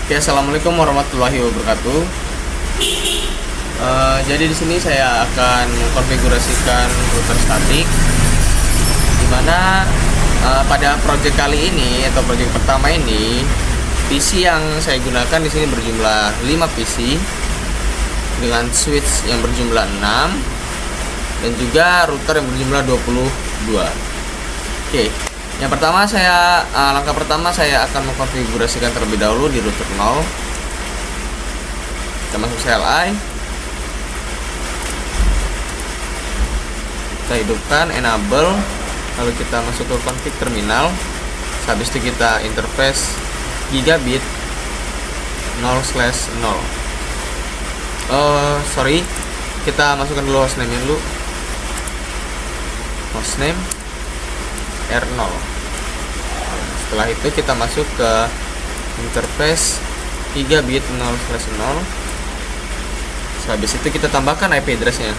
Oke, assalamualaikum warahmatullahi wabarakatuh. Jadi di sini saya akan mengkonfigurasikan router statik, dimana pada project kali ini atau project pertama ini, PC yang saya gunakan di sini berjumlah 5 PC dengan switch yang berjumlah 6 dan juga router yang berjumlah 22. Oke. Yang pertama langkah pertama saya akan mengkonfigurasikan terlebih dahulu di router 0. Kita masuk CLI, kita hidupkan enable, lalu kita masuk ke config terminal. Habis itu kita interface gigabit 0/0. Kita masukkan dulu hostname dulu. Hostname R0. Setelah itu kita masuk ke interface gigabit 0/0. Habis itu kita tambahkan IP address-nya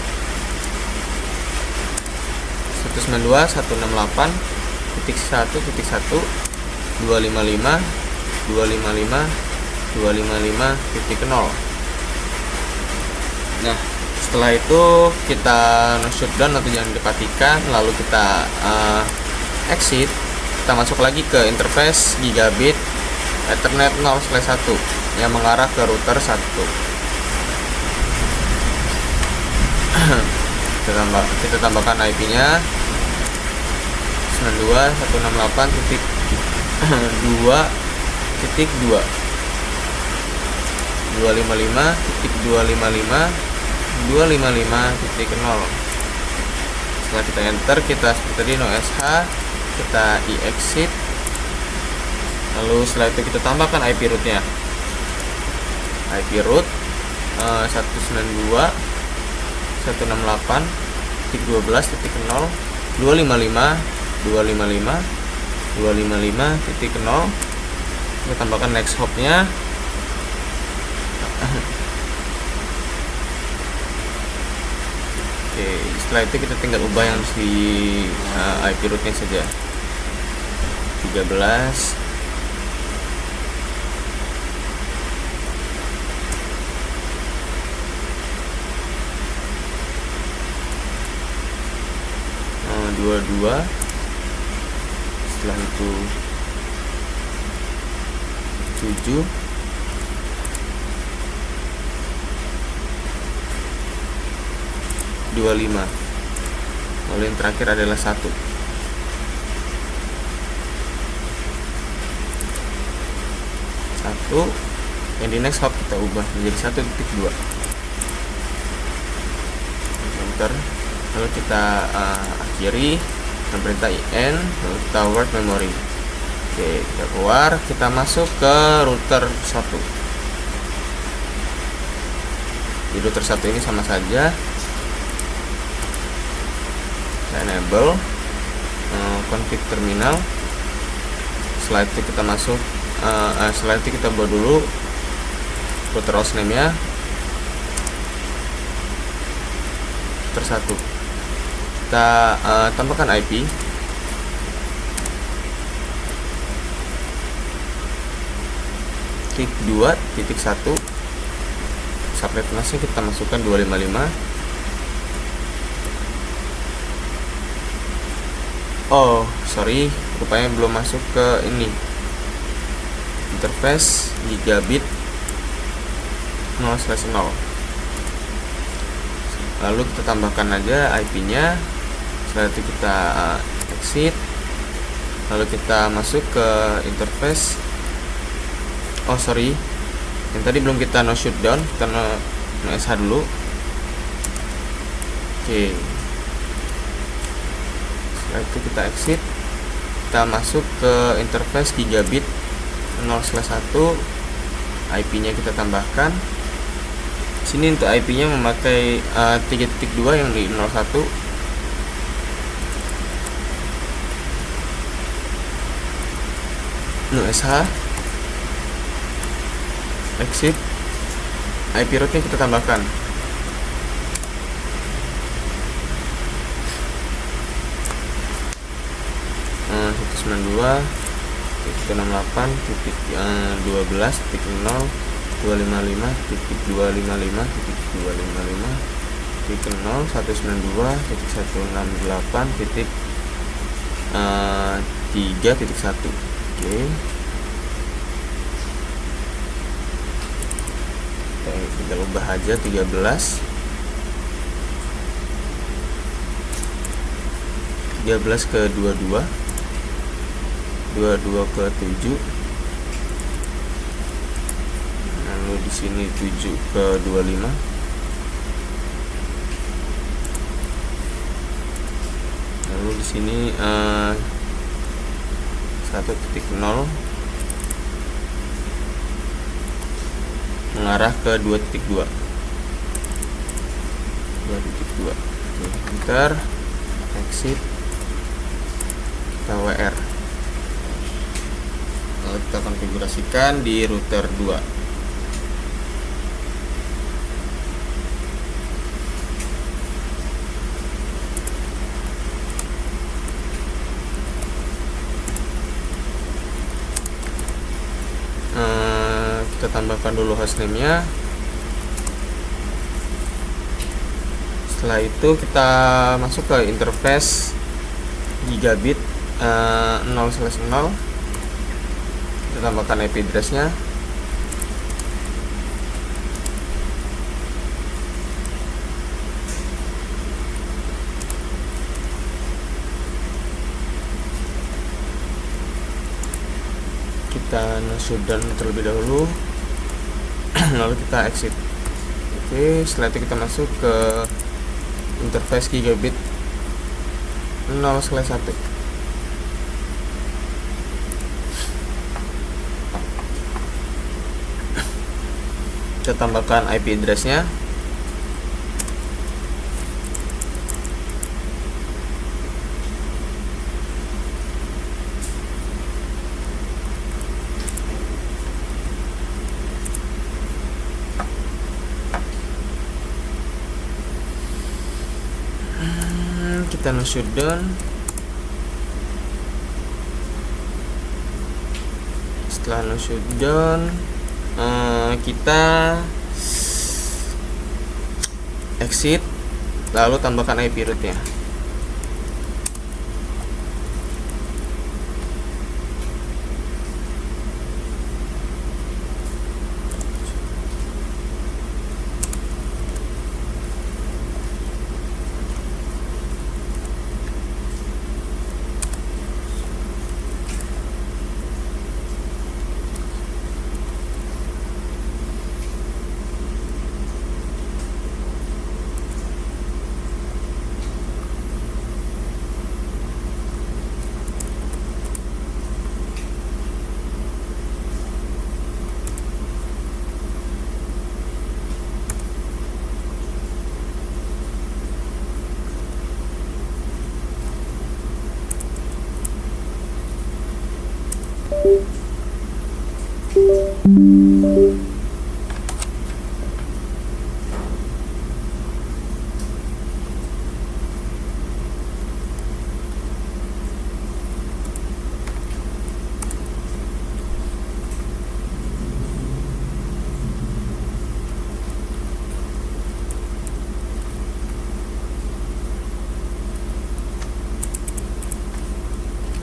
192.168.255.255.255.0. Nah, setelah itu kita no shutdown atau jangan dimatikan, lalu kita exit. Kita masuk lagi ke interface gigabit Ethernet 0/1 yang mengarah ke router 1. Kita tambahkan IP-nya 92.168.2.2 255.255.255.0. Setelah kita enter, kita seperti tadi no sh, kita exit. Lalu setelah itu kita tambahkan IP root-nya. IP root 192.168.255.255.255.0. Kita tambahkan next hop-nya. Oke, setelah itu kita tinggal ubah yang di IP root-nya saja. 13 22. Setelah itu 7 25. Lalu yang terakhir adalah 1. Yang di next hop kita ubah menjadi 1.2. Enter. Lalu kita akhiri dengan perintah in, lalu kita word memory. Oke, kita keluar, kita masuk ke router 1. Di router 1 ini sama saja. Kita enable config terminal. Setelah itu kita masuk, setelah itu kita buat dulu router hostname nya router 1. Kita tambahkan IP klik 2.1. Subnet masnya kita masukkan 255. Oh sorry, rupanya belum masuk ke ini interface gigabit 0/0. Lalu kita tambahkan aja IP-nya. Setelah itu kita exit. Lalu kita masuk ke interface. Oh sorry, yang tadi belum kita no shutdown, kita no sh dulu. Oke. Setelah itu kita exit. Kita masuk ke interface gigabit 0/1. IP-nya kita tambahkan. Sini untuk IP-nya memakai 3.2 yang di 01. No sh, exit. IP root-nya kita tambahkan 192 1.12.0.168.0.3.1. Oke. Kita ubah aja 13 ke 22 ke 7, lalu di sini 7 ke 25, lalu di sini 1.0 mengarah ke 2.2. Oke, enter, exit, kita WR. Lalu kita konfigurasikan di router 2. Kita tambahkan dulu hostname-nya. Setelah itu kita masuk ke interface gigabit 0/0. Kita tambahkan IP address-nya. Kita shutdown terlebih dahulu. Lalu kita exit. Oke, setelah itu kita masuk ke interface gigabit 0/1. Kita tambahkan IP address-nya. Kita shutdown. Setelah shutdown, kita exit, lalu tambahkan IP root-nya.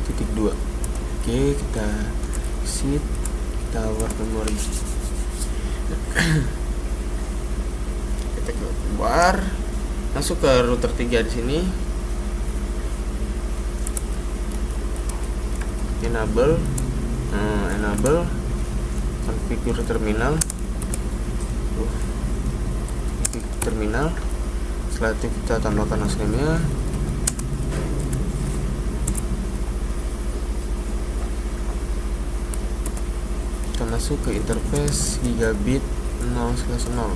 Titik 2. Oke, kita exit, kita war memori. Kita keluar, masuk ke router 3 di sini. Enable configure terminal. Terminal. Setelah itu kita tambahkan hostname-nya. Kita masuk ke interface gigabit 0/0.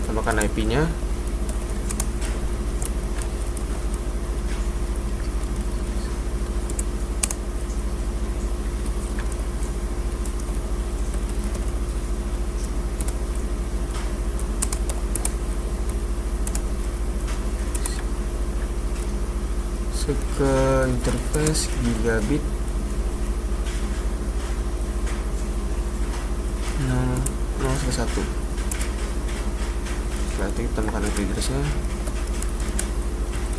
Tambahkan IP-nya. masuk ke interface gigabit 0/1. Setelah itu kita temukan IP address-nya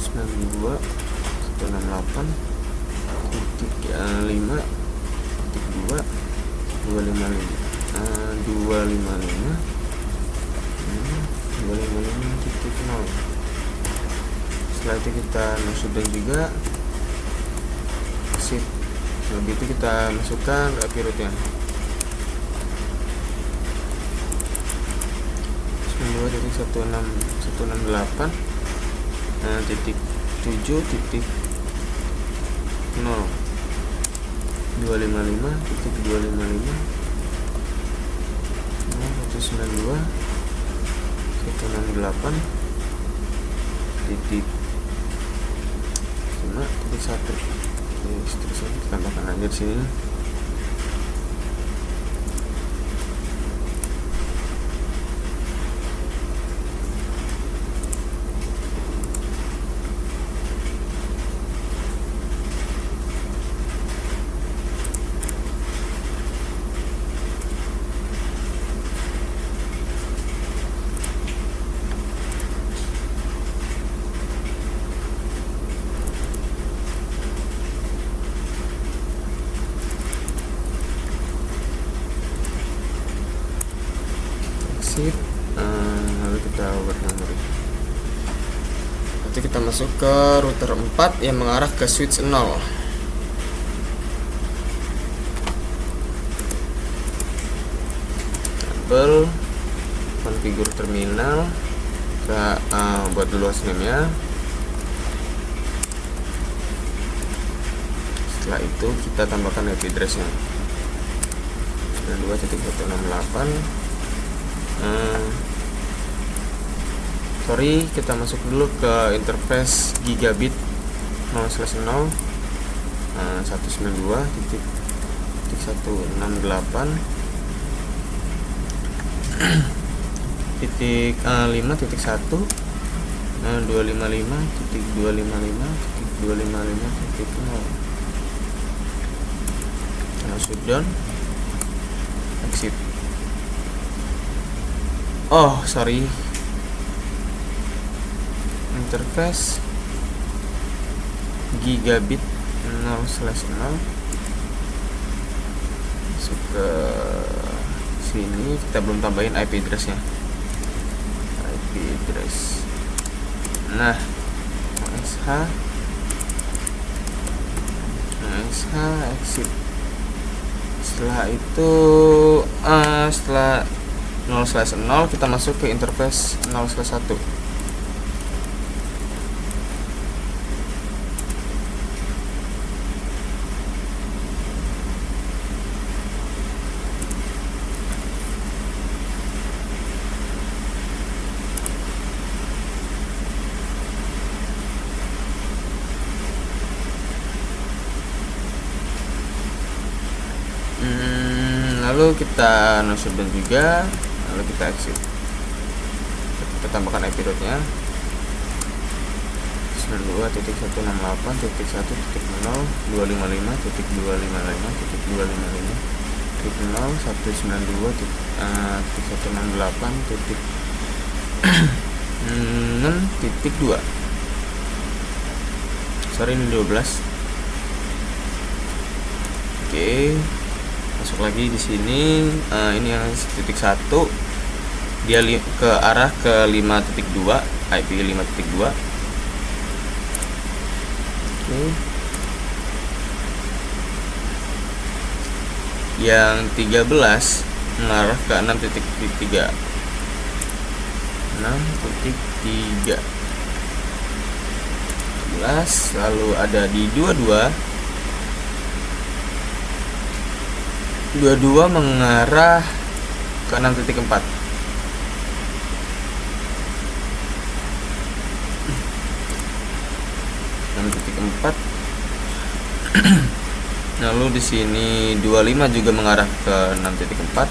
92.5.255.255.0. Setelah itu kita masuk dan juga exit. Lebih itu kita masukkan IP root-nya 92.168 titik 7 titik 0 255 titik 255 192 168 titik 5 titik 1. Seterusnya kita tambahkan aja di sini. Lalu kita buat nomor. Nanti kita masuk ke router 4 yang mengarah ke switch 0. Kabel konfigur terminal, kita buat dulu hostname-nya. Setelah itu kita tambahkan IP address-nya 92.168. Kita masuk dulu ke interface gigabit 0/0 192.168 titik 5.1 255.255.255.0. Masuk down, exit. Interface gigabit 0/0 masuk ke sini. Kita belum tambahin IP address-nya. IP address. Nah, SH exit. Setelah itu setelah 0/0 kita masuk ke interface 0/1. Lalu kita no-shutdown juga, lalu kita exit. Kita tambahkan IP root-nya 92.168.255.255.0.168.6.2. Sorry, ini 12. Oke. Masuk lagi di sini. Ini yang titik 1, dia ke arah ke 5.2, IP 5.2. Oke. Yang 13 mengarah ke 6.3. 6.3 lalu ada di 22 mengarah ke 6.4. Lalu di sini 25 juga mengarah ke 6.4.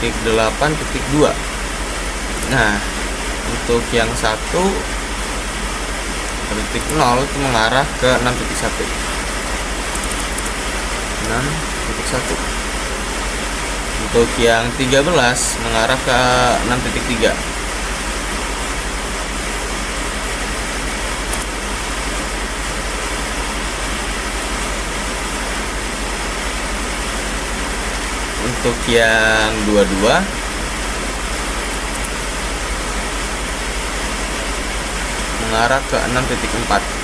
titik 8 titik 2. Nah, untuk yang 1 titik 0 itu mengarah ke 6.1. 6.1. Untuk yang 13 mengarah ke 6.3. Untuk yang 22 mengarah ke 6.4.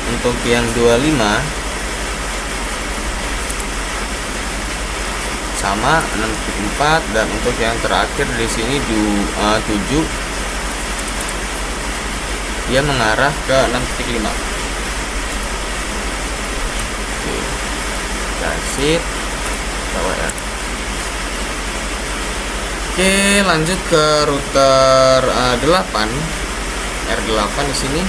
Untuk yang 25 sama 6.4, dan untuk yang terakhir di sini 7 dia mengarah ke 6.5. Oke, kasih bawah ya. Oke, lanjut ke router 8 R8 di sini.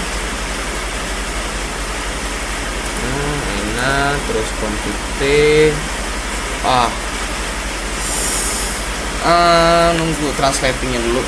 Enak, terus config nunggu translatingnya dulu.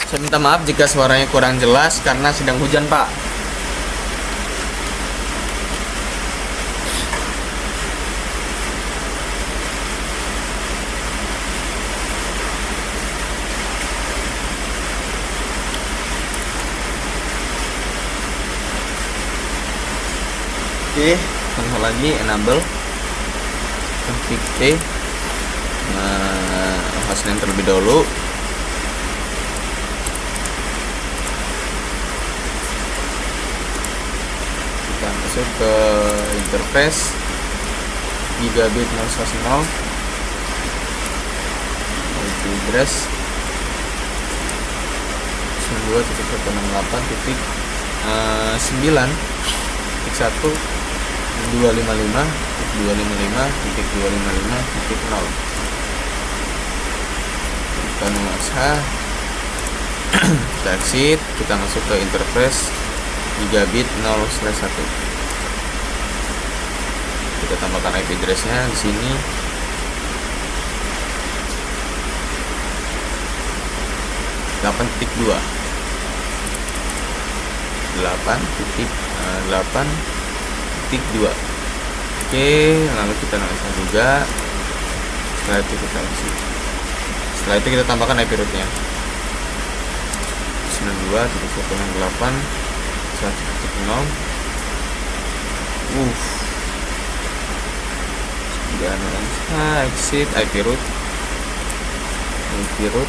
Saya minta maaf jika suaranya kurang jelas karena sedang hujan, Pak. Oke, langsung lagi enable config T, hostname terlebih dahulu. Kita masuk ke interface gigabit 010 IP address 92.168.9.1.255.255.0. Kita mengasah, kita exit, kita masuk ke interface gigabit 0/1. Kita tambahkan IP address-nya di sini. Delapan titik 2. Oke, lalu kita namakan juga. Setelah itu kita isi. Setelah itu kita tambahkan IP root-nya 92.168.1.0. Dan exit IP root 92.168.0.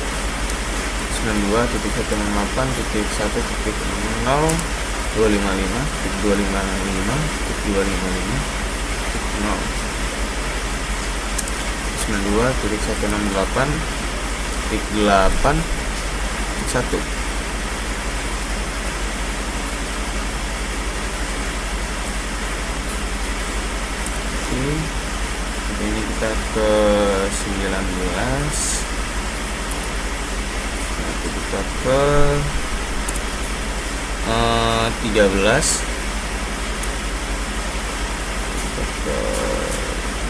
Ini kita ke 19. Nanti kita ke 13. Kita ke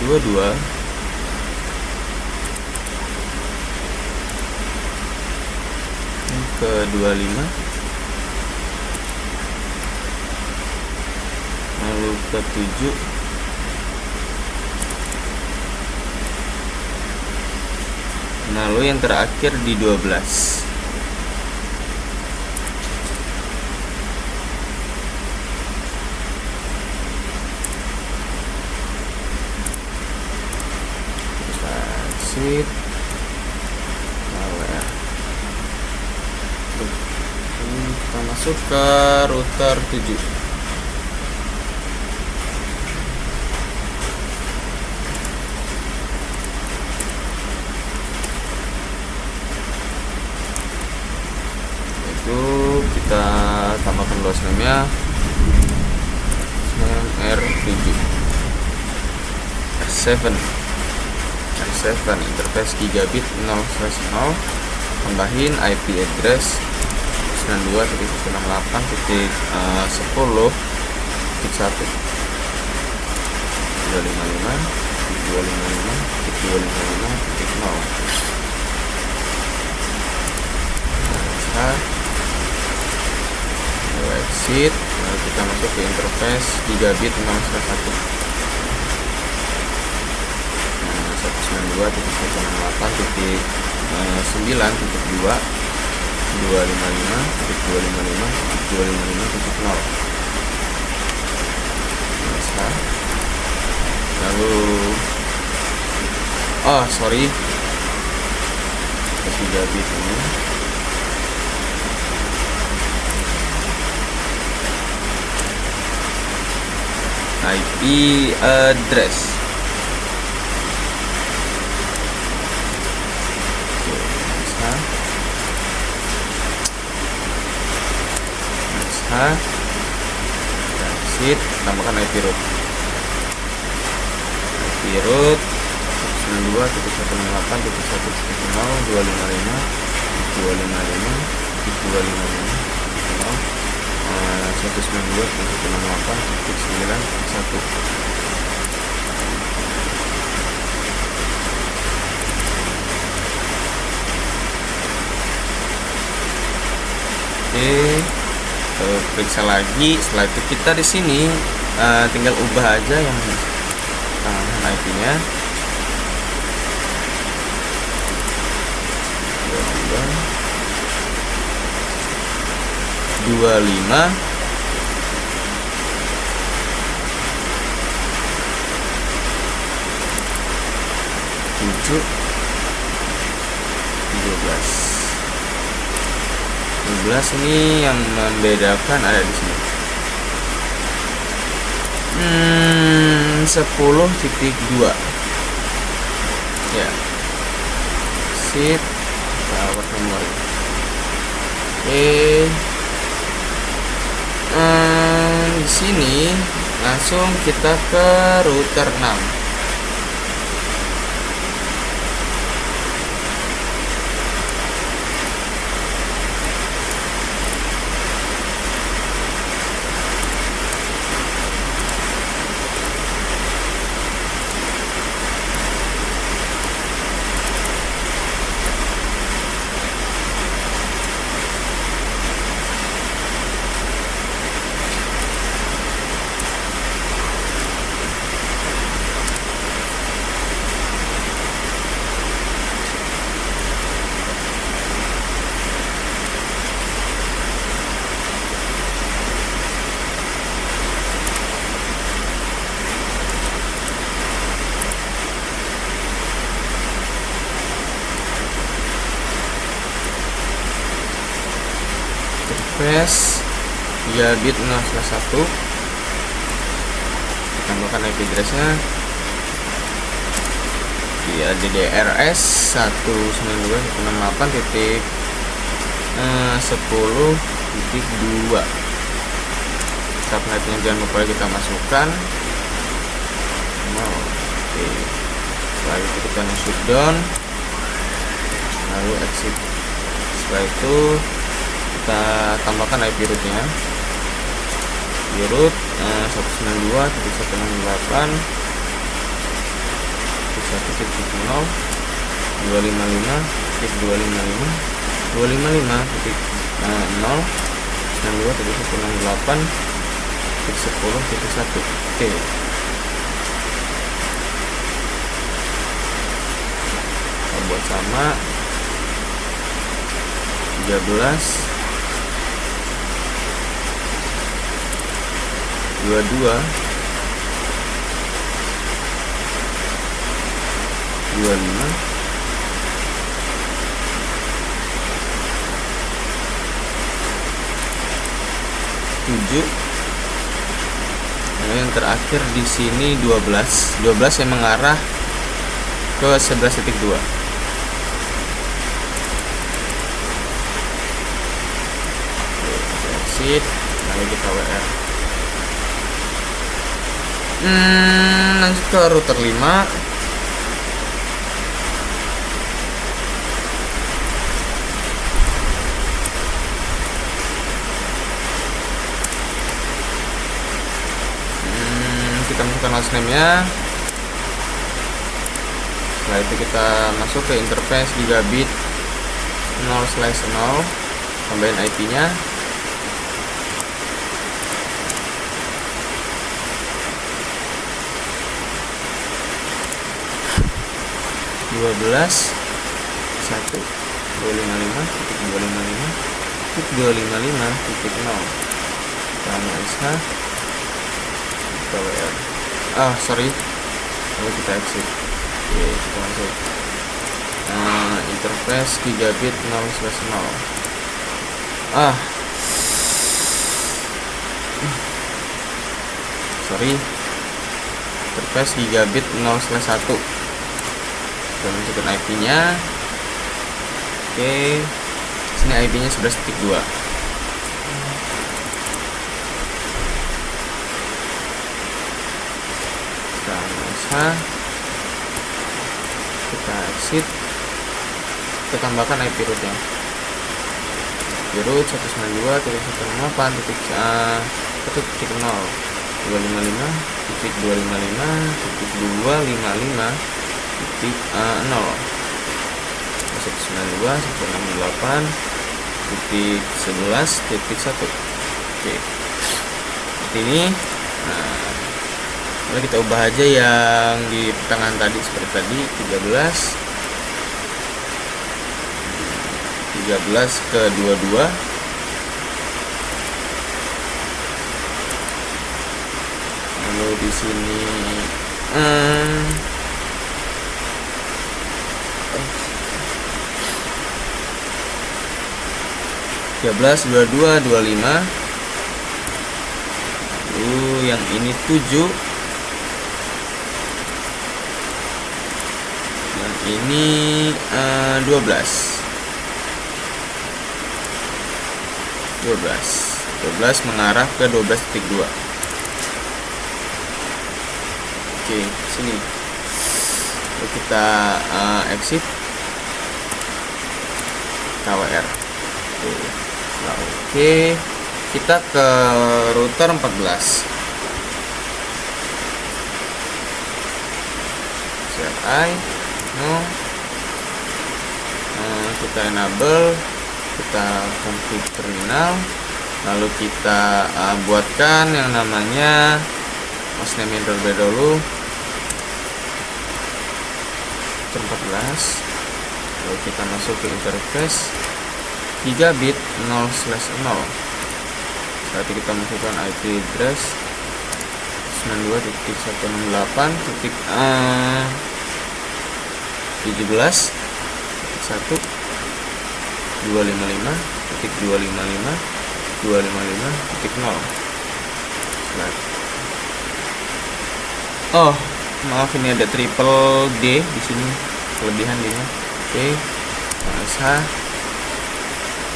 22. Ke 25. Lalu ke 7. Lalu yang terakhir di 12. Kita exit. Lalu ya. Ini kita masuk ke router 7. Itu kita tambahkan luas name-nya R7 R7 interface gigabit 0/0, tambahin IP address 92.168.10.1 exit, lalu kita masuk ke interface gigabit 0/1. 192.168.255.255.255.0. Lalu gigabit ini IP address exit, tambahkan IP root 192.168.255.255.1. Periksa lagi. Setelah itu kita di sini tinggal ubah aja yang IP-nya 25 7 13 ini yang membedakan ada di sini 10.2 ya. Sip, power memory. Di sini langsung kita ke router 6. Interface gigabit 0/1, tambahkan IP address-nya ya DDRS 192.168.10.2. subnetnya jangan lupa kita masukkan. Oke, setelah itu kita shutdown lalu exit. Setelah itu kita tambahkan IP root-nya. root 192.168.255.255.0 Oke. Kita buat sama 13 22 25 7. Lalu yang terakhir di sini 12 yang mengarah ke 11.2. Exit, lalu kita WR. Lanjut ke router 5. Kita masukkan hostname nya. Setelah itu kita masuk ke interface gigabit 0/0, tambahin IP nya. Kita WR. Sorry, lalu kita exit. Oke, kita masuk interface gigabit 0/0. Sorry, interface gigabit 0/1. Kita masukkan IP nya. Oke, sini IP nya 11.2. Kita exit, kita tambahkan IP rootnya. IP root 192.168.1.0 255.2.2.2.5.0 Oke, seperti ini. Lalu kita ubah aja yang di pertengahan tadi seperti tadi, 13 ke 22. Lalu di sini 13, 22, 25. Lalu yang ini 7. Yang ini 12 mengarah ke 12.2. Oke, sini. Lalu kita exit, KWR. Oke, kita ke router 14. CLI no. Kita enable, kita config terminal, lalu kita buatkan yang namanya hostname yang terlebih dahulu 14. Lalu kita masuk ke interface gigabit 0/0. Saat kita masukkan IP address 92.1.255.1.255.0. Maaf, ini ada triple D di sini, kelebihan D-nya. Oke,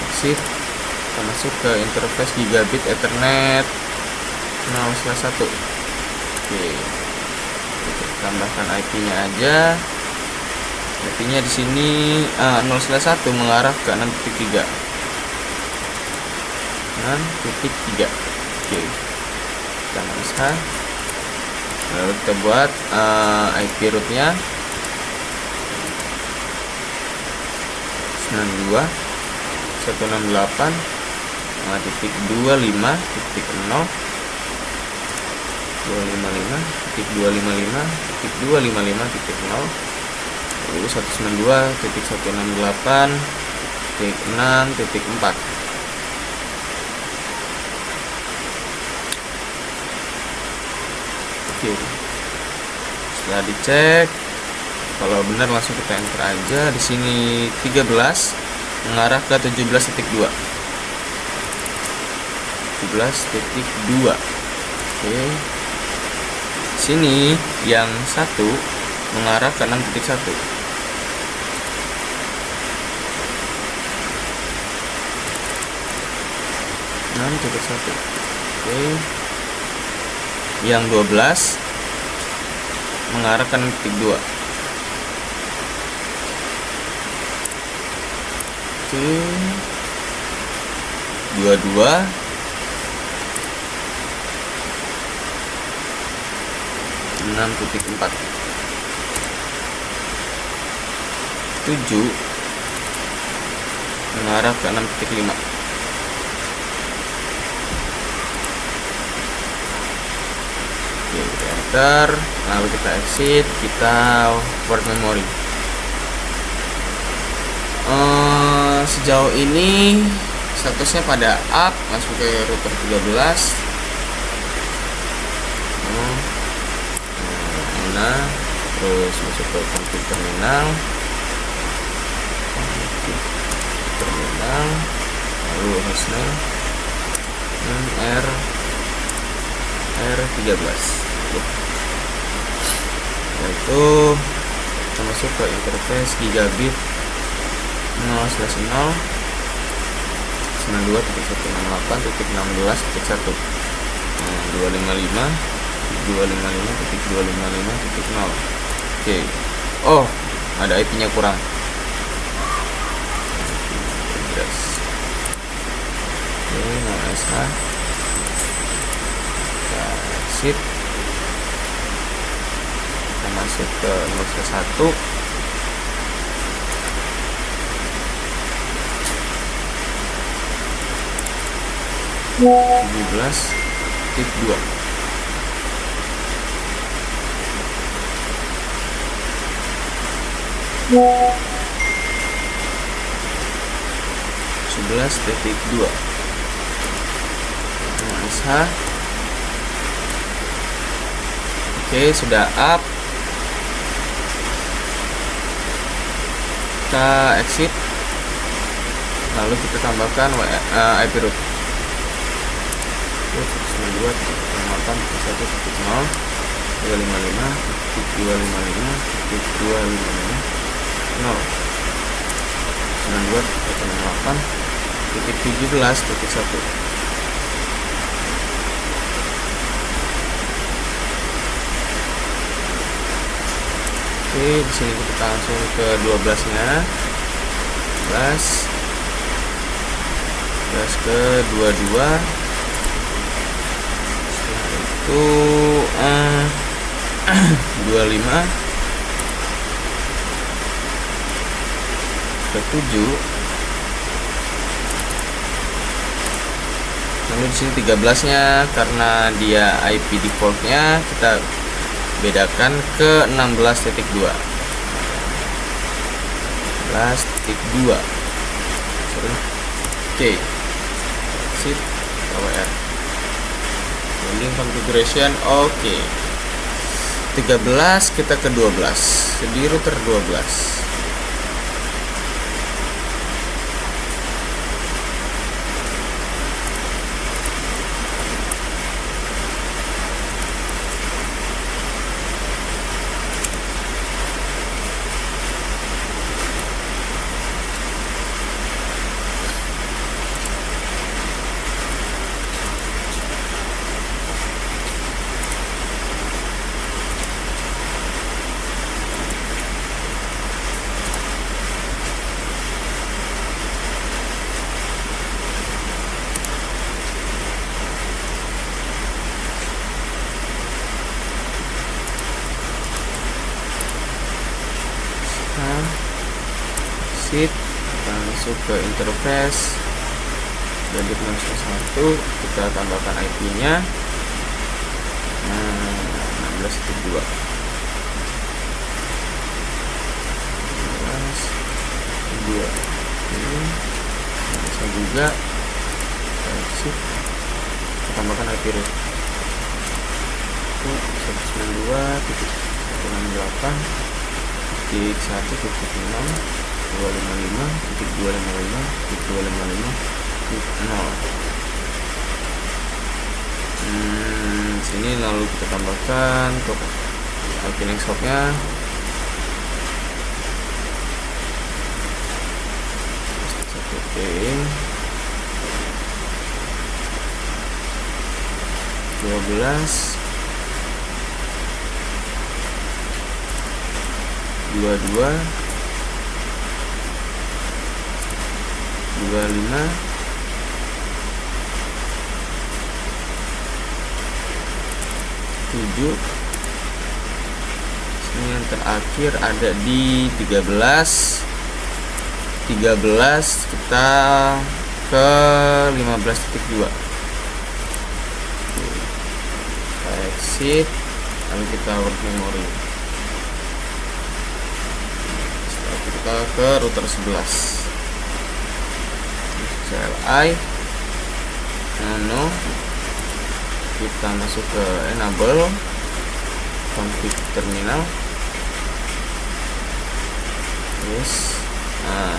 exit, kita masuk ke interface gigabit Ethernet 0/1. Oke, kita tambahkan IP-nya aja. IP-nya di sini 0/1 mengarah ke 6.3. 6.3. Oke, kita masuk. Lalu kita buat IP rootnya 92.168.255.255.255.0 lalu 192.168.6.4. Oke, setelah dicek kalau benar langsung kita enter aja. Di sini 13 mengarah ke 17.2. 17.2. Oke. Sini yang 1 mengarah ke 6.1. Oke. Yang 12 mengarah ke 6.2. Oke. 22 6.4. 7 mengarah ke 6.5. Oke, kita enter, lalu kita exit, kita word memory. Sejauh ini statusnya pada up, masuk ke router 13. Terus masuk ke config terminal, lalu hostname R13. Itu kita masuk ke interface gigabit 0/0 92.168.16.1 255.255.255.0. Oke. Oh, ada IP-nya kurang. Oke, mau SH. Kita exit. Kita masuk ke nomor 1. (17.2). 11.2. SH. Oke, sudah up. Kita exit, lalu kita tambahkan IP root 92.168.255.255.255.0 Oke, di sini kita langsung ke 12-nya. 11 ke 22. Setelah itu 25 ke 7. Lalu di sini 13-nya karena dia IP defaultnya kita bedakan ke 16.2. 16.2. Oke. Exit WR. Link configuration oke. 13 kita ke 12. Di router 12. Exit, kita masuk ke interface jadi 1, kita tambahkan IP-nya 16.2. 16.2 ini bisa juga exit, kita tambahkan IP root 192.168.1.6 255.255.255.0. Sini lalu kita tambahkan untuk IP next hop-nya. Oke. 12 22 25 7. Sini yang terakhir ada di 13 kita ke 15.2. Kita exit, lalu kita work memory. Setelah itu kita ke router 11, CLI nano, kita masuk ke enable config terminal. Yes. Nah,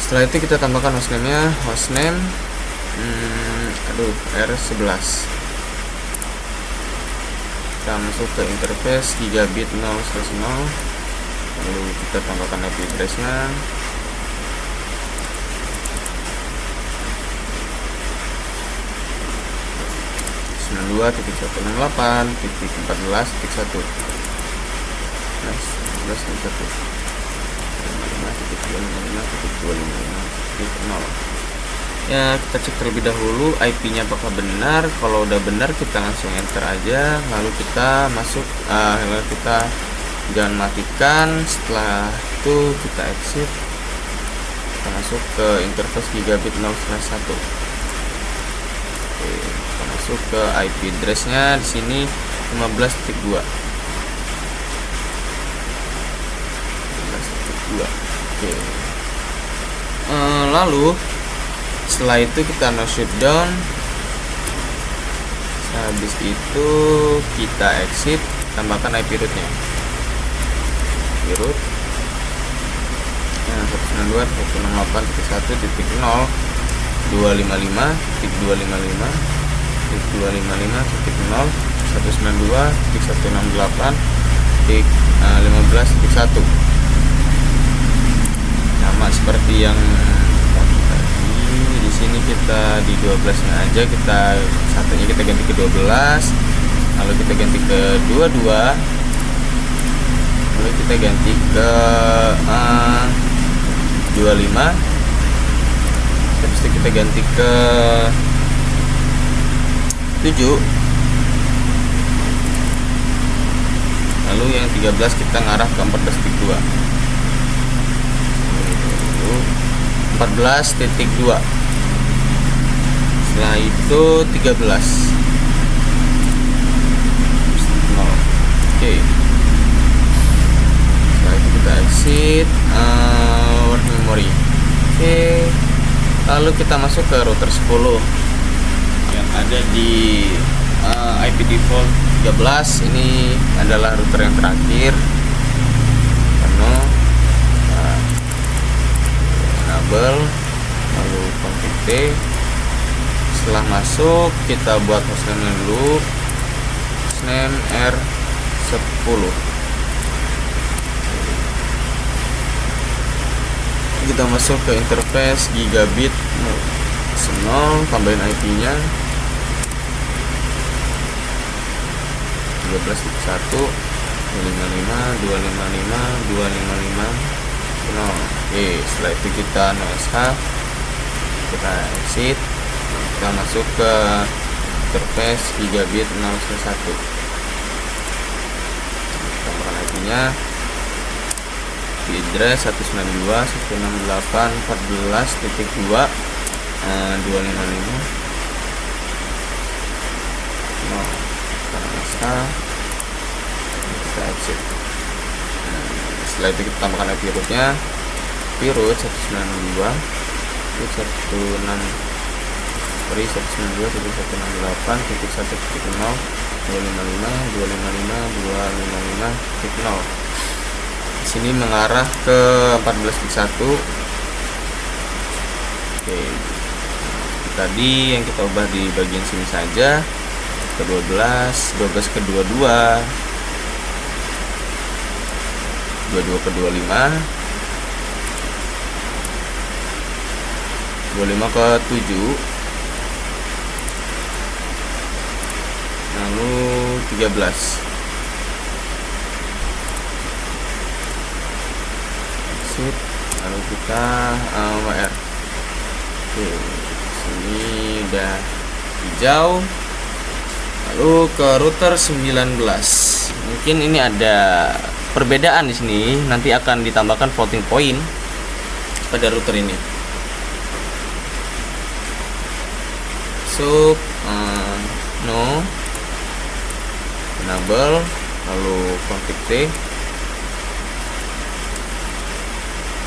setelah itu kita tambahkan hostname-nya, hostname R11. Kita masuk ke interface gigabit 0/0, lalu kita tambahkan IP address-nya. .168.14.1 ya, kita cek terlebih dahulu IP-nya apakah benar. Kalau udah benar kita langsung enter aja, lalu kita masuk, lalu kita jangan matikan. Setelah itu kita exit, kita masuk ke interface gigabit 0/1. Oke, kita masuk ke IP address-nya di sini 15.2. Oke. Lalu setelah itu kita no shutdown. Habis itu kita exit, tambahkan IP root-nya. Root 192.168.255.255.192.168.15.1 sama seperti yang tadi. Di sini kita di 12-nya aja, kita satunya kita ganti ke 12, lalu kita ganti ke 22, lalu kita ganti ke 25, habis itu kita ganti ke 7, lalu yang 13 kita ngarah ke 14.2. 14.2. Setelah itu 13. Oke. Setelah itu kita exit, work memory. Oke. Lalu kita masuk ke router 10 yang ada di IP default 13. Ini adalah router yang terakhir. Penuh. Lalu config T. Setelah masuk kita buat hostname dulu, hostname R10. Kita masuk ke interface gigabit 0, tambahin IP-nya 13.1 255.255.255. Oke, setelah itu kita no SH, kita exit, kita masuk ke interface gigabit 0/1. Tambahkan IP-nya di address 192.168.14.2 255. Kita exit. Setelah itu kita tambahkan IP root-nya, IP root 192.168.1.0.255.255.255.0. Di sini mengarah ke 14.1. Oke. Tadi yang kita ubah di bagian sini saja. ke 12, 12 ke 22, 22 ke 25, 25 ke 7, lalu 13. Exit, lalu kita WR. Oke, sini udah hijau. Lalu ke router 19. Mungkin ini ada perbedaan di sini. Nanti akan ditambahkan floating point pada router ini. So, no, enable, lalu config T.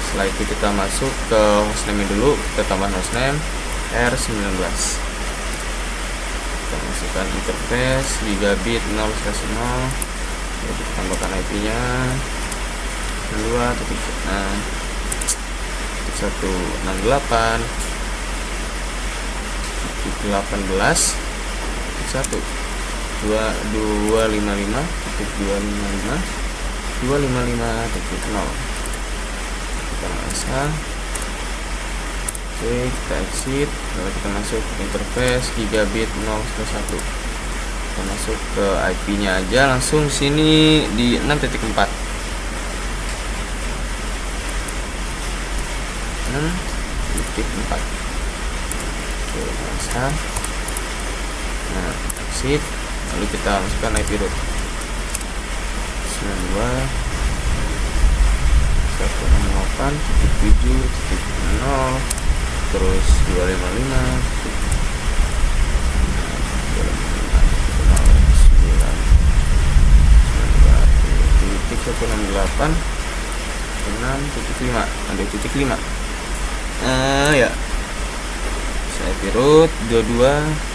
Setelah itu kita masuk ke hostname dulu, kita tambah hostname R19. Kita masukkan interface gigabit 0/0, lalu kita tambahkan IP-nya 255.1 kita oke, kita exit, lalu kita masuk ke interface gigabit 0/1. Kita masuk ke IP-nya aja langsung sini di 6.4. 6.4. Oke, masa. Nah, exit, lalu kita masukkan IP root 92.168.7.0 terus 255.168.6.5 ada titik 5 ya saya pirut 22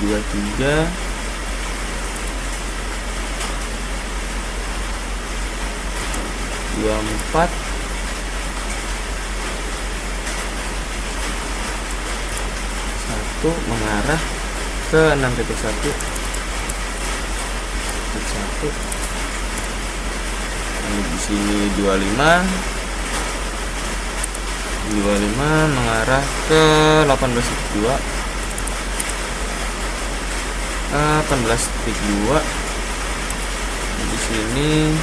23 24 1 mengarah ke 6.1 lalu di sini 25 mengarah ke 18.2 18.2 di sini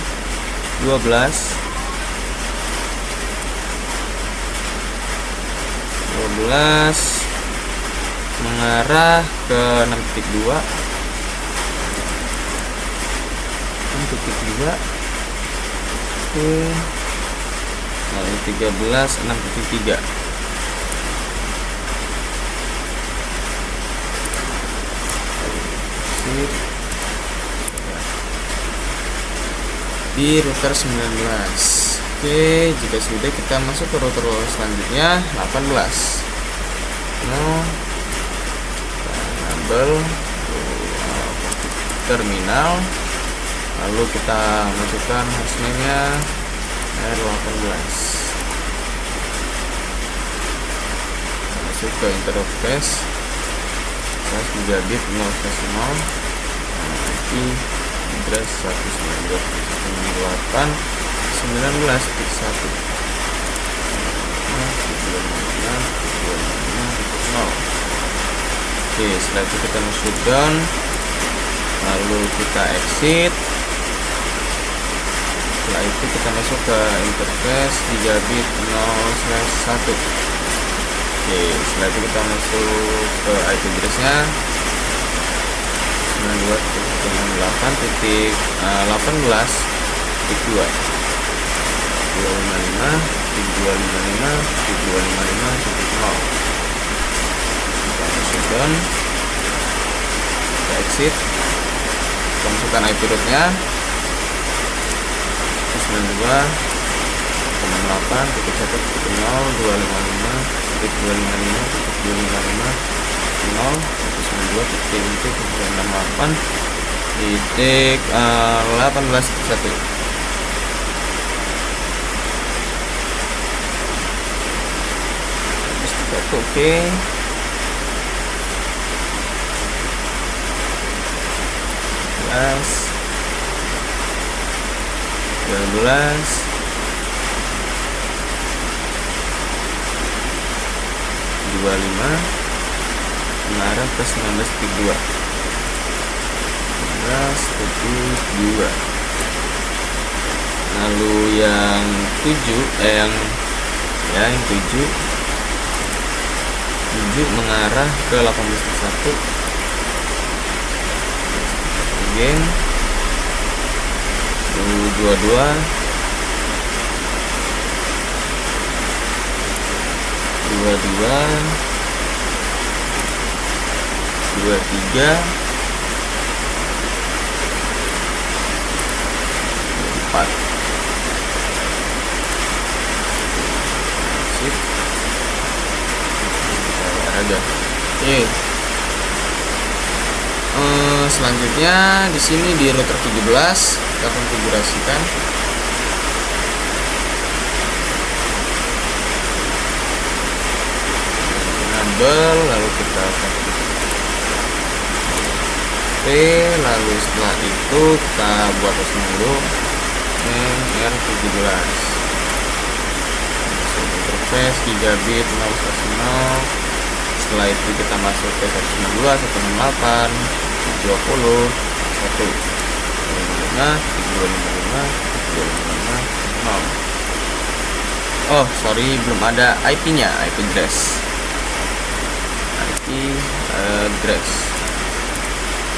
12 mengarah ke 6.2 oke, lalu 13 6.3 di router 19. Oke, jika sudah kita masuk ke router selanjutnya 18. Enable terminal, lalu kita masukkan hostname-nya R18. Masuk ke interface gigabit 0/0 IP address 192.168.19.1. Oke, setelah itu kita masuk down, lalu kita exit. Setelah itu kita masuk ke interface gigabit 0/1. Oke, setelah itu kita masuk ke IP address-nya 92.18.255.255.255.0. Kita masuk down, kita exit, kita masukkan IP root-nya 92 Oke. Belas, 12, 25 mengarah ke 19.2, 19.2. Lalu yang 7 yang 7 mengarah ke 18.1. Again 22, 23, 4. Sip. Ada. Oke. Selanjutnya di sini di router 17 kita konfigurasikan. Enable, lalu kita Oke, lalu setelah itu kita buat hostname dulu, R17. Interface gigabit 0/0. Setelah itu kita masuk ke 192, 168, 20, 1, 255, 0. Oh, sorry, belum ada IP-nya, IP address.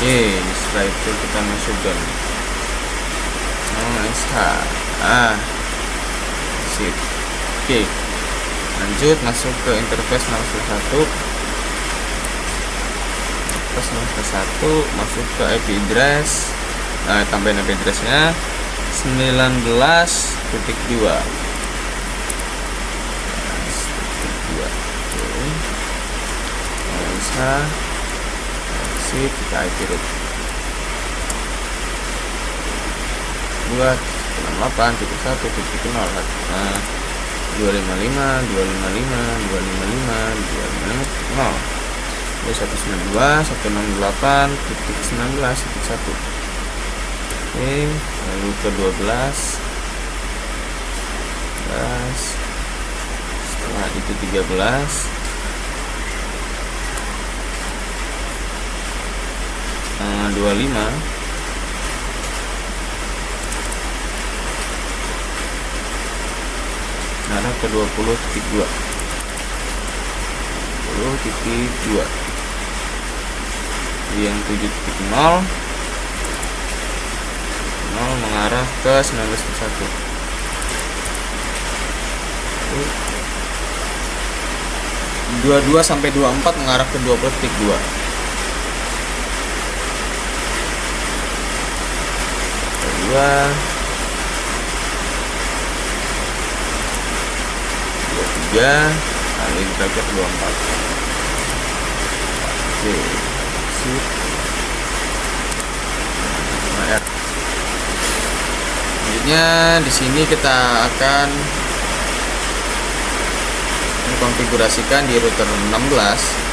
Oke, setelah itu kita masukkan SH. Sip. Oke, lanjut masuk ke interface 0/1. Masuk ke IP address. Tambahin IP addressnya 19.2. Sip, kita IP root 268.1.0. 255, 192, 168.19.1. Oke, lalu ke 12, setelah itu 13, 25, arah ke 20.2, 20.2. Yang 7.0 mengarah ke 19.1. 22 sampai 24 mengarah ke 20.2. 23 kali bracket 24. Oke, sip. Selanjutnya di sini kita akan mengkonfigurasikan di router 16.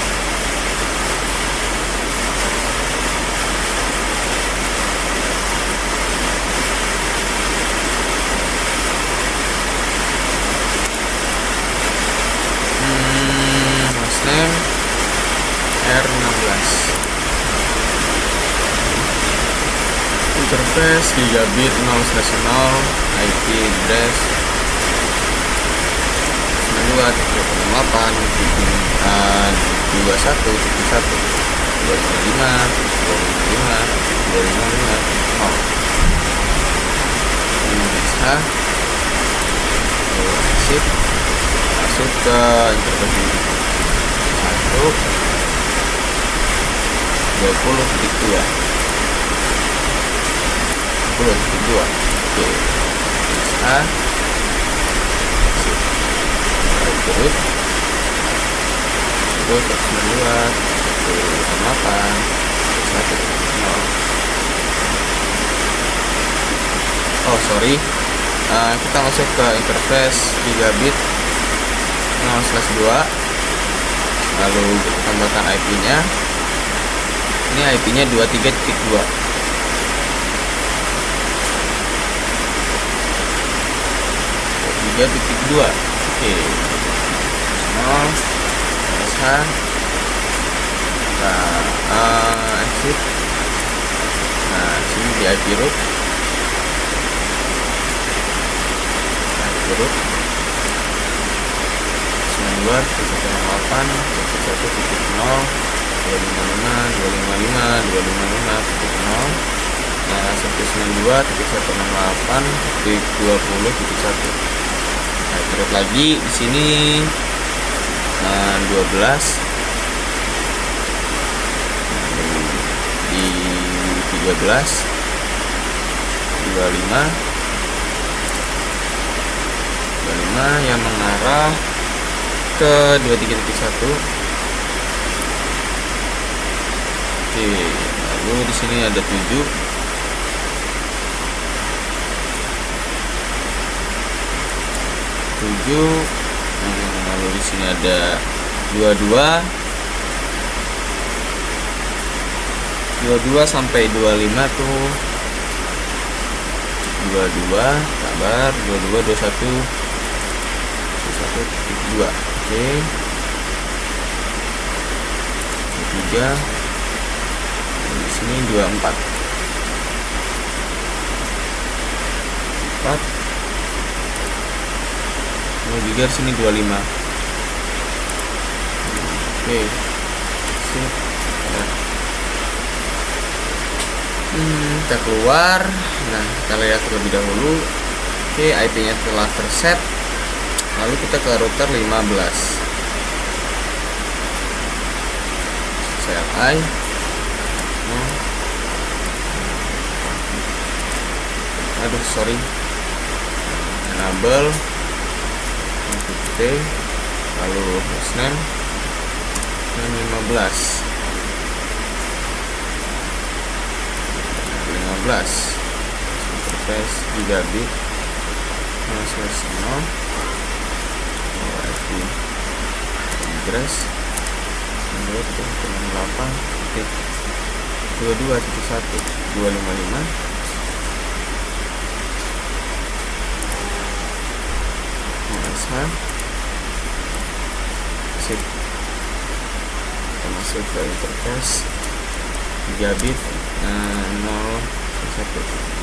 Hostname R16. Interface gigabit 0/0, IP address 92.168, 21.1, 255, 0. Sip. Masuk ke interface 1, 20.2. 20.2. Oke. turut terus 192 168 100. Oh sorry, kita masuk ke interface gigabit 0/2, lalu kita tambahkan IP nya. Ini IP nya 23.2. 3.2. Oke. Exit. Nah, sini di IP root. IP root 92.168.1.0 255.255.255.0. Nah, 192.168.20.1. Nah, terus lagi di sini 12 di 13 25 yang mengarah ke 23.1. Oke, lalu di sini ada 7. Lalu di sini ada 22 sampai 25 tuh 22 sabar 22 21 1.2. Oke, 3 di sini 24 4 giga sini 25. Oke. Sip. Kita keluar. Nah, kita lihat terlebih dahulu. Oke, IP-nya telah terset. Lalu kita ke router 15. CLI. Aduh, sorry. Enable lalu hostname 15 interface gigabit 0/0 IP address 2.68.22.1.255. Sip. Kita masuk ke interface gigabit 0/1.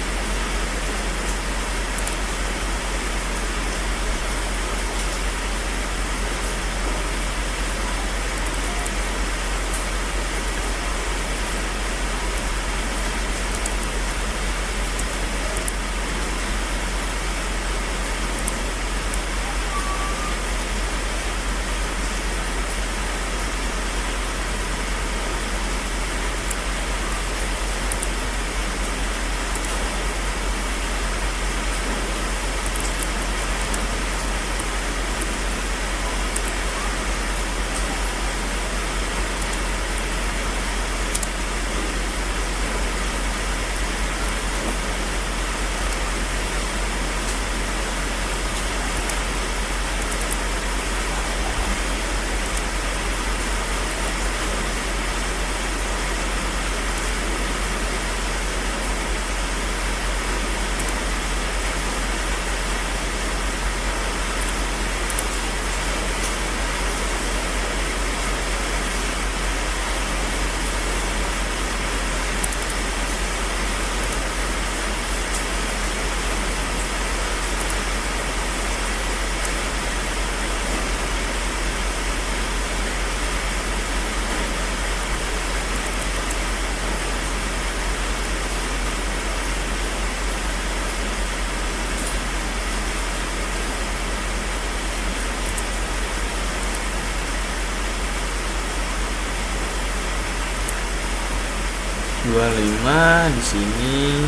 Di sini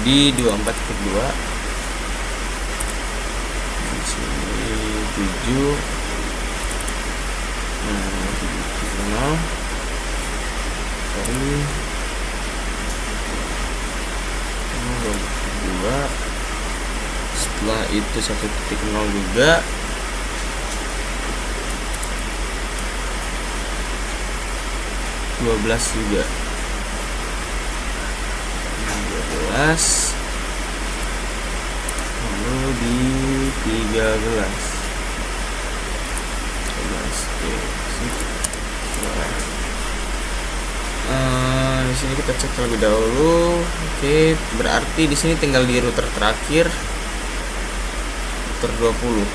di 24.2. Di sini 7 nol. Sorry. 2. Setelah itu 1.0 juga. Dua belas juga. 12. Lalu di 13. Oke, di sini kita cek terlebih dahulu. Oke, berarti di sini tinggal di router terakhir, router 20.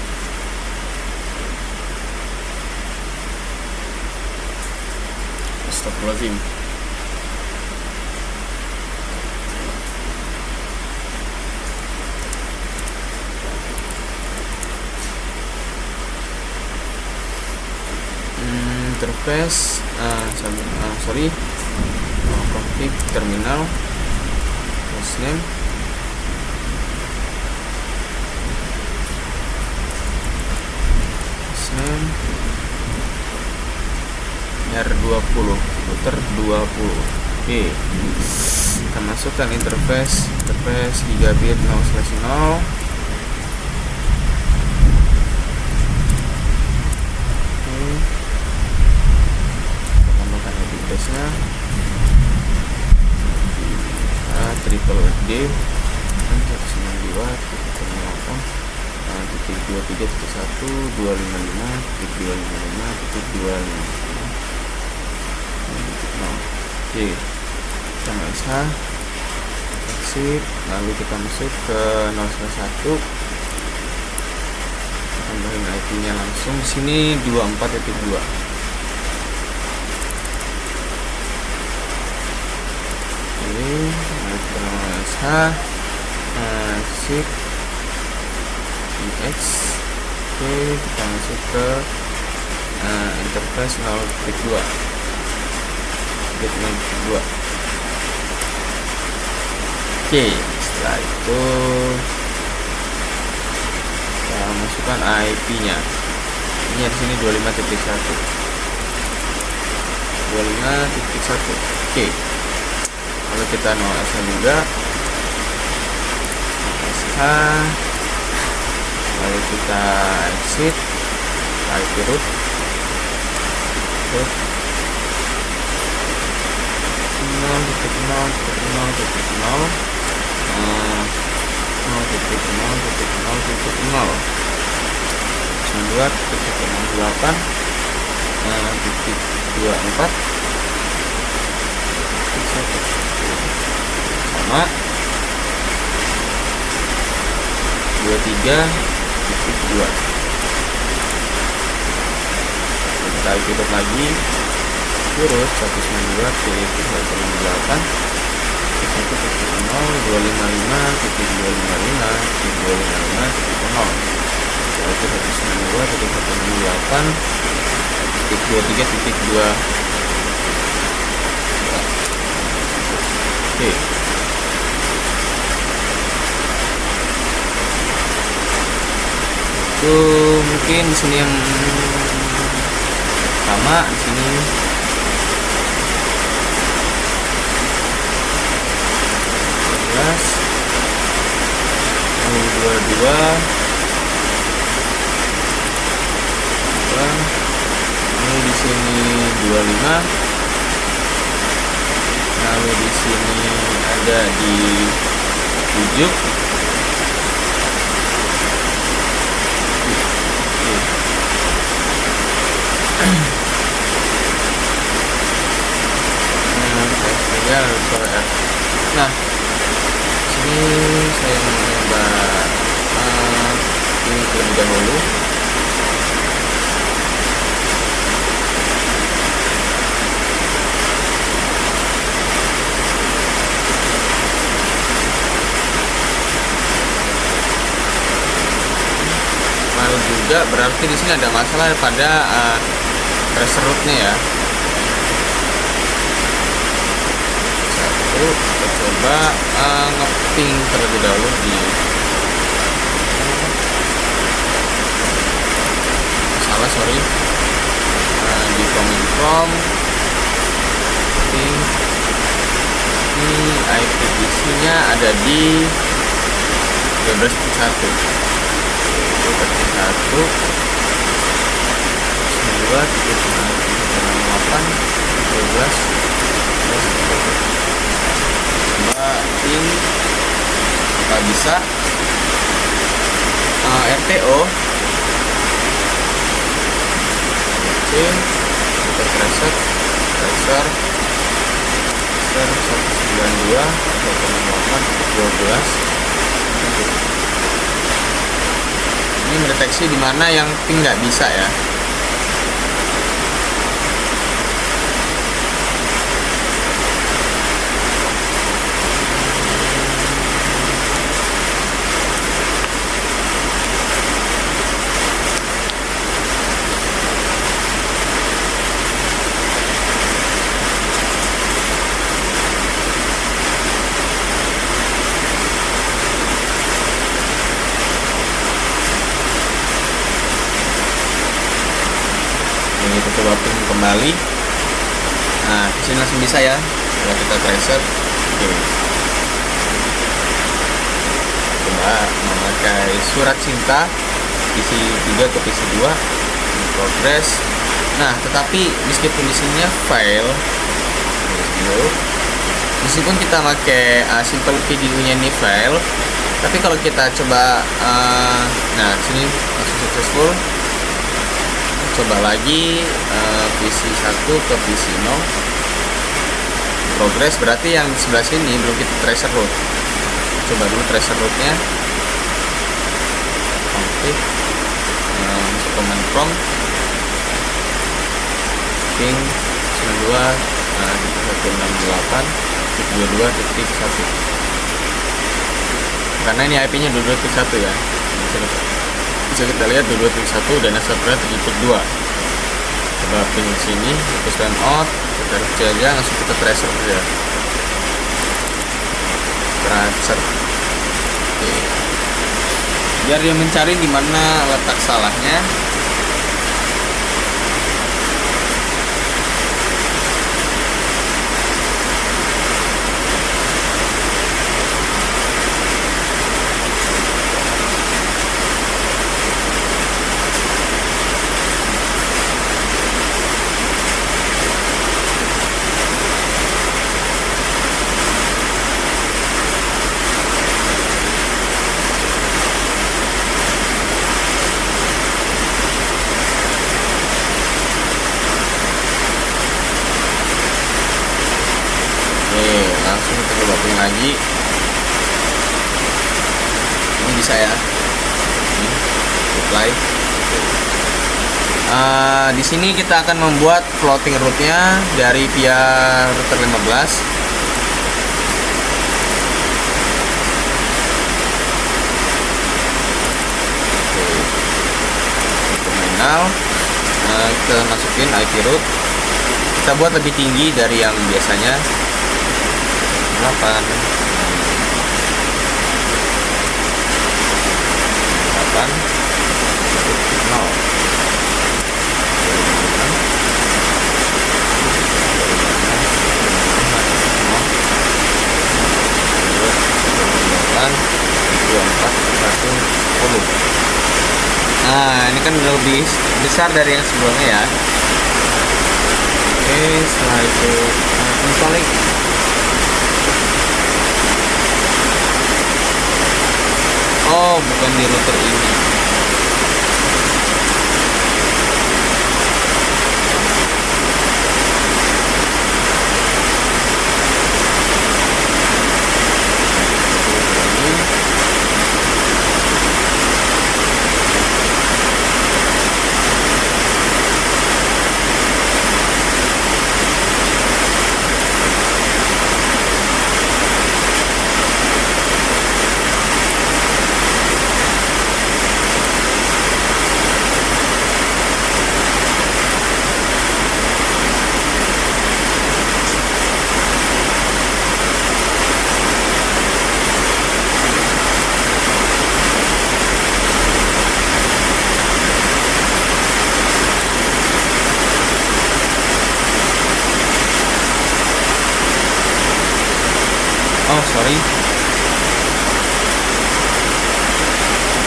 Astagfirullahaladzim. Interface, sorry, config terminal, hostname, R20, router 20. Oke, kita masukkan interface gigabit 0/0. Nya triple SD 192.168.255.255.255. Oke, kita bisa exit, lalu kita masuk ke 0/1. Tambahin IP nya langsung di sini 24.2. Exit X. Oke, kita masuk ke interface 0.2. Oke, setelah itu kita masukkan IP nya. Ini di sini 25.1. 25.1. Oke, lalu kita NOS juga, lalu kita exit IP root 0.0.0.0.0.0.0.0.0.0.0.0.0.0.0.0.0.0.0.0.0.0.0.0.0.0.24 sama 23.2. Kita ikut lagi terus 192.168 1.0.255.255.255.0. Yaitu 192.168.23.2. Oke. Itu mungkin di sini yang sama di sini. Lalu 22. Lalu di sini 25. Lalu di sini ada di 7. Nah, sini saya mencoba ini terlebih dahulu. Lalu juga berarti di sini ada masalah pada tracer rootnya ya. Kita coba ngeping terlebih dahulu di salah sorry from ini IP PC nya ada di 12.1 ping kita bisa RTO oke, kita tracer 192 12. Ini mendeteksi di mana yang ping nggak bisa ya. Ini kita coba ping kembali. Nah, disini langsung bisa ya kalau kita tracer. Oke. Coba memakai surat cinta PC 3 ke PC 2 in progress. Nah, tetapi meskipun di sininya file meskipun kita pakai simple video-nya ini file, tapi kalau kita coba nah sini langsung successful. Coba lagi PC 1 ke PC 0 progress, berarti yang di sebelah sini belum kita tracer root. Coba dulu tracer rootnya config, masuk command prompt ping 92.168.22.1 karena ini IP nya 22.1 ya. Bisa kita lihat 22.1 dan subscribe 7.2. Coba ping sini, terus time out, kita kecil aja, langsung kita tracer aja. Tracer. Oke. Biar dia mencari di mana letak salahnya. Langsung kita coba ping lagi. Ini bisa ya. Ini apply. Di sini kita akan membuat floating rootnya dari via router 15. Terminal. Kita masukin IP root. Kita buat lebih tinggi dari yang biasanya. 8 8 Nah, ini kan lebih besar dari yang sebelumnya ya. Oke, setelah itu installing. Oh, bukan di router ini. sorry,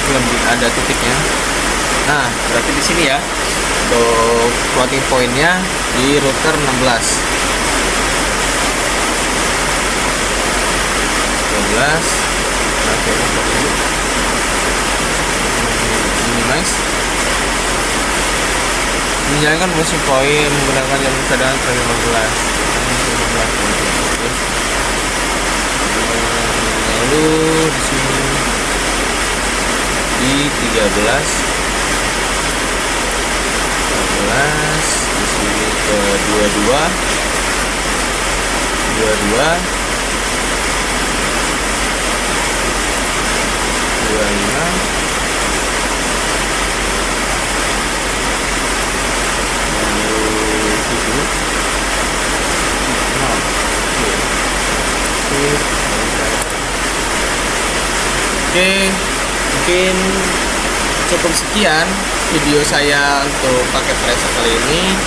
lebih ada titiknya. Nah, berarti di sini ya untuk floating pointnya di router 16. Oke, minimize. Menjalankan floating point menggunakan jalur cadangan ke 15. Lalu di sini di 13, di sini ke 22, 25, lalu 7, 6. Oke, mungkin cukup sekian video saya untuk paket tracer kali ini.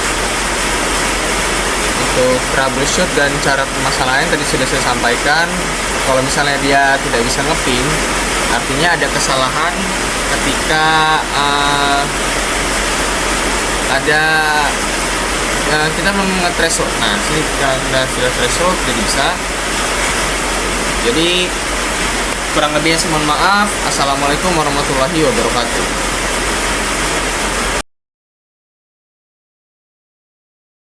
Untuk troubleshoot dan cara permasalahan tadi sudah saya sampaikan. Kalau misalnya dia tidak bisa ngepin, artinya ada kesalahan ketika kita belum nge-threshold. Nah, sini kita sudah threshold jadi bisa. Jadi kurang lebihnya saya mohon maaf. Assalamualaikum warahmatullahi wabarakatuh.